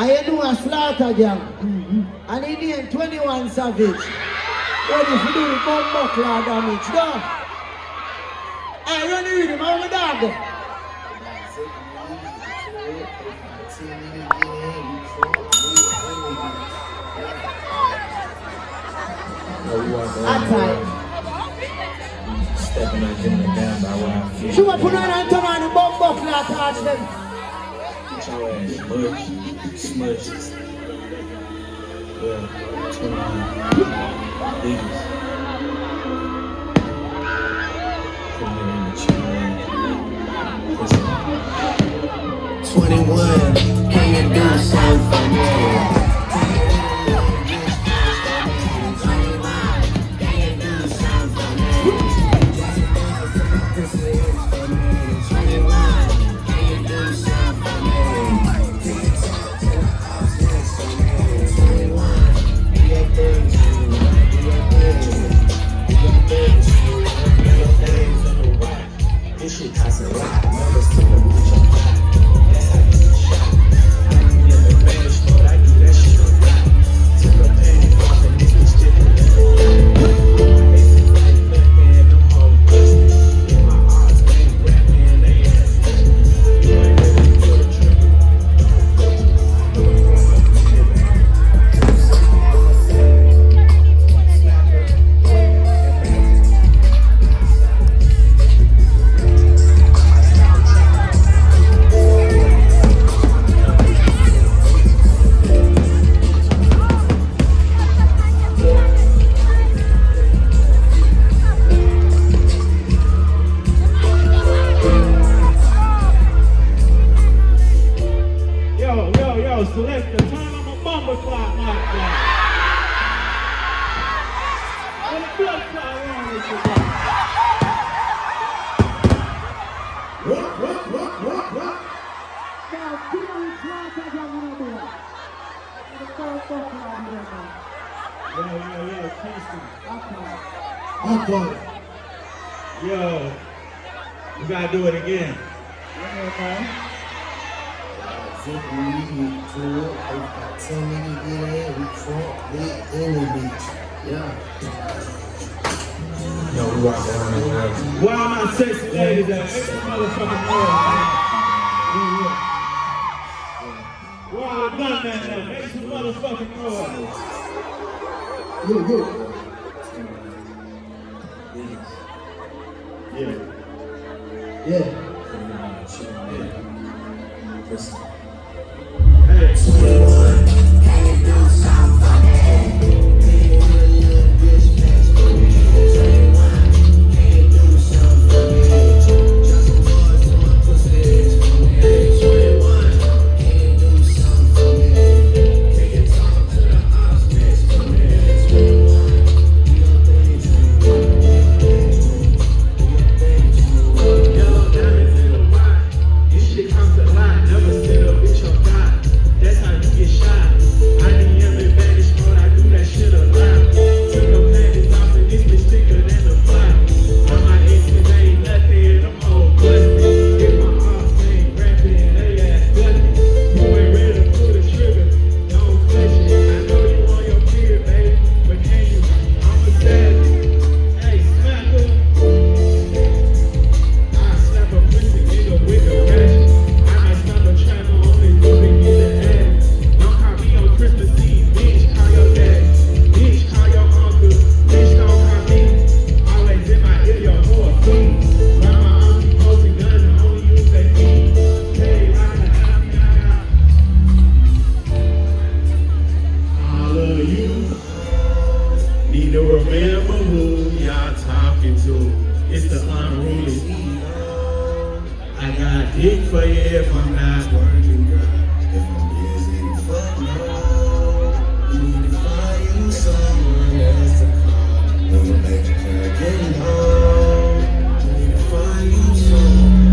I know a slaughter gang. And he named 21 Savage. What if you do the bomb claw damage? No. Hey, run the rhythm, I'm a dog. Stepping out, giving them down by what I feel. She want to put on and turn on the bomb claw touch them. Get your ass smushed. Yeah, 21 biggest. Putting it in the chain. 21, can you do something for me? Yo, we gotta do it again. Yo, we rock down this house. Why am I sexy ladies at every motherfucking world? Why I done that now? Make some motherfucking noise. Yeah. Listen. Hey. 21, can you do something for me? Dick for you if I'm not working, girl. If I'm busy, fuck no. You need to find you someone else to call. When you make your car getting home, you need to find you someone.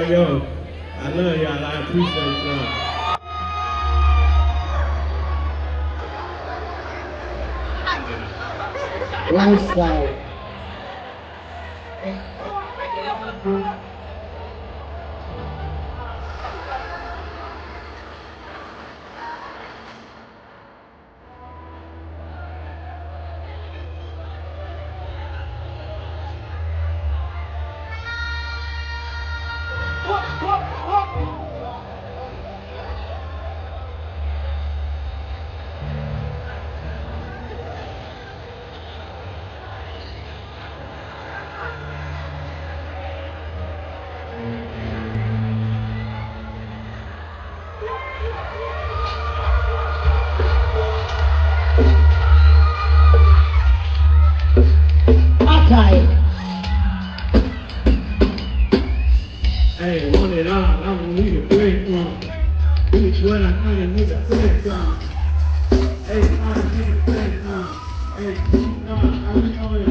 Yo. I love y'all. I appreciate y'all. Lifestyle. Hey, want it all, I don't need a break one. Which one I kind of need a break on. Hey, I need a break on. Hey, I'm going. I'm going.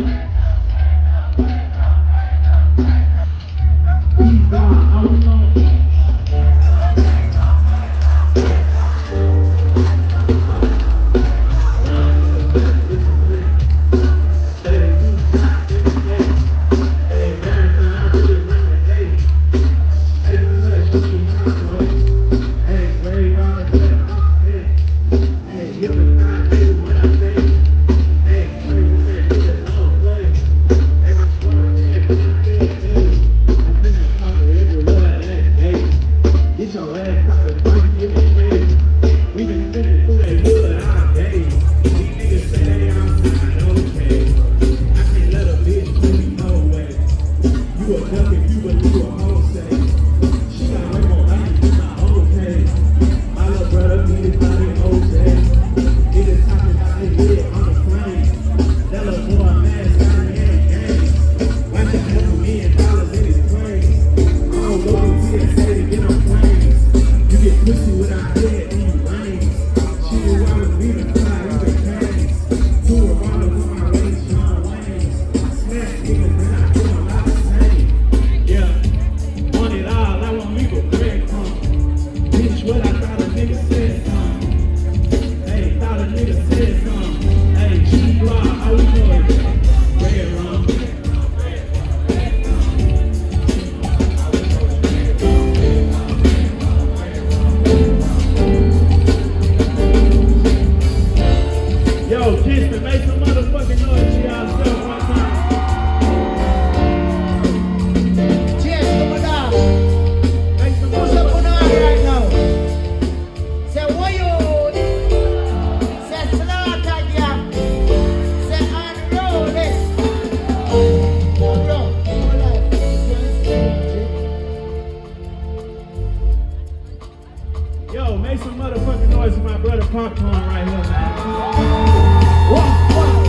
Yo, make some motherfucking noise for my brother Popcaan right here, man.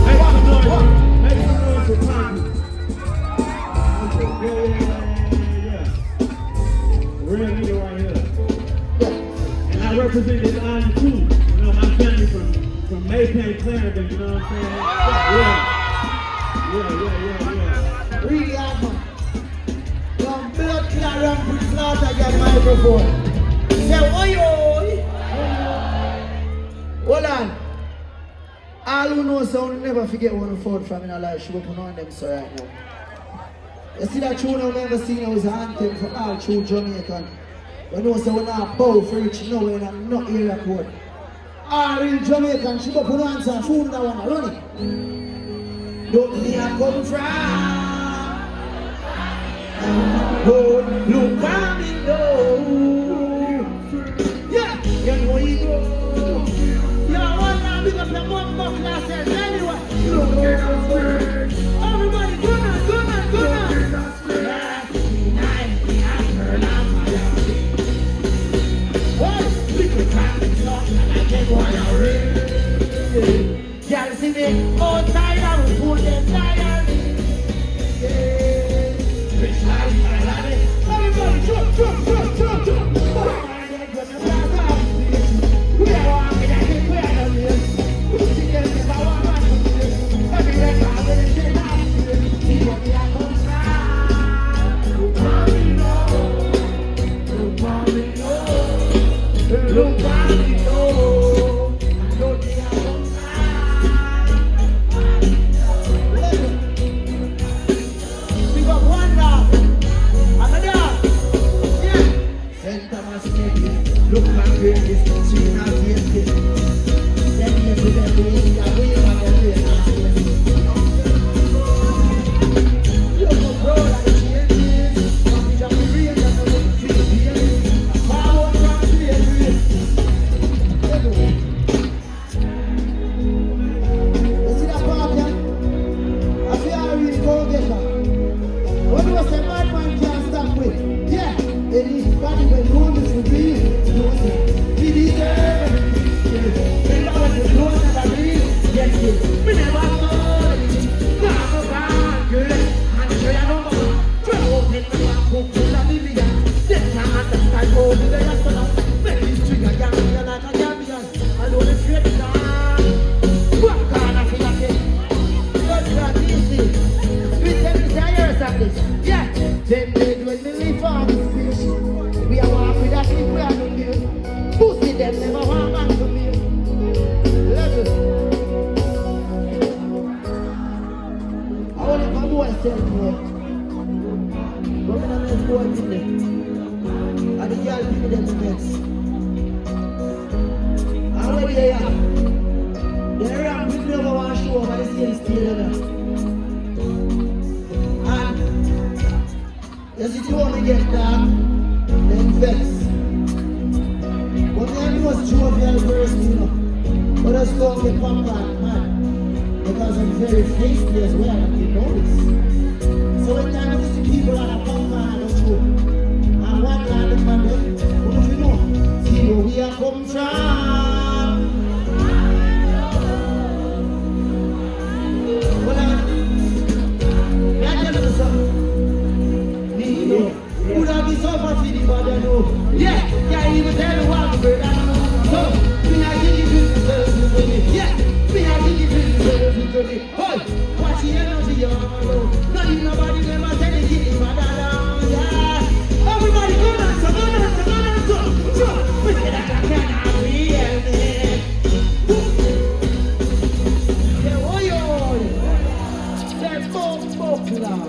Make some noise. Make some noise for Popcaan. Yeah. Real nigga right here. And I represent this island too. You know, my family from Jamaican, Clarendon, you know what I'm saying? Yeah. Really awesome. From blood clot and put slaughter get microphone. Say, oi, oi. Hold on. All who know sound never forget one of Ford from in our life. She will put on them so right now. You see that tune I've never seen it was an anthem for all true Jamaican. You know so we're not bow for each nowhere and not area code. All real Jamaican, she will put on some food that wanna run it. Look me I come from. Oh, look where me go. Yeah, you know you go. You want to big up your mom classes anyway. Everybody, good night. Y'all see me all tired and put them tired. Everybody, jump. in there. And the girl people them events. And when they are, they ramp with me over one show over the same stage there. And you see two me get dark, then vex. But me and most jovial person, you know. But I just don't get Popcaan mad. Because I'm very feisty as well, and you know this. So when time you see people at a Popcaan or show, and one land of man, what do you know? See where we are come from. Well, I tell you something. Me know. Would I be so for the body, I know. Yeah, can't even tell you what the bird I know. So, me I give you the service to me. Yeah, me I give you the service to me. Hey, watch the energy you're on. Not even nobody never said it, give it back down. Yeah, everybody go dance, go dance, go dance. So, we say that I cannot feel it. Yeah, oh yo, that's Popcaan.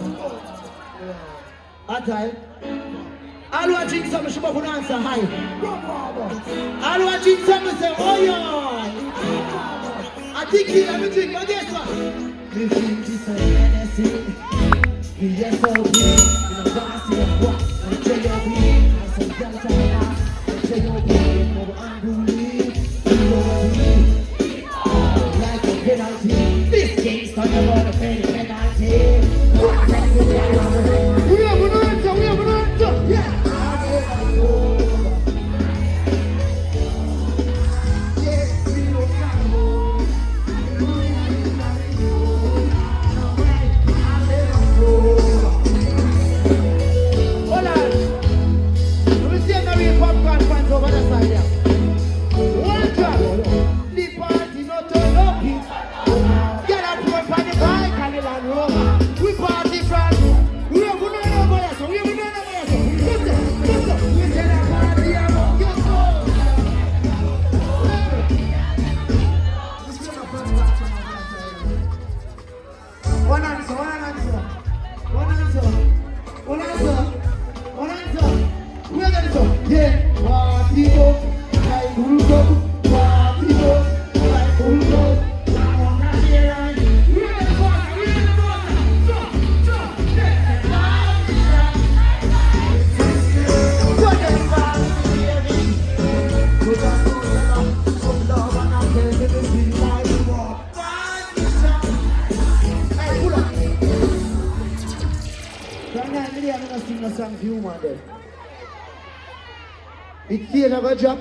Atai. All who drink something, she must answer high. All who drink something, say, oh yeah. I think he let me drink, but guess what? Me drink this Hennessy. Me just so big. You know, gonna see a what? I'm tell you big. I'm so young, China. I'm tell you big. No unruly. You know what to do. Like a penalty. This game's talking about a penalty. We have an answer, yeah. It's still never drop.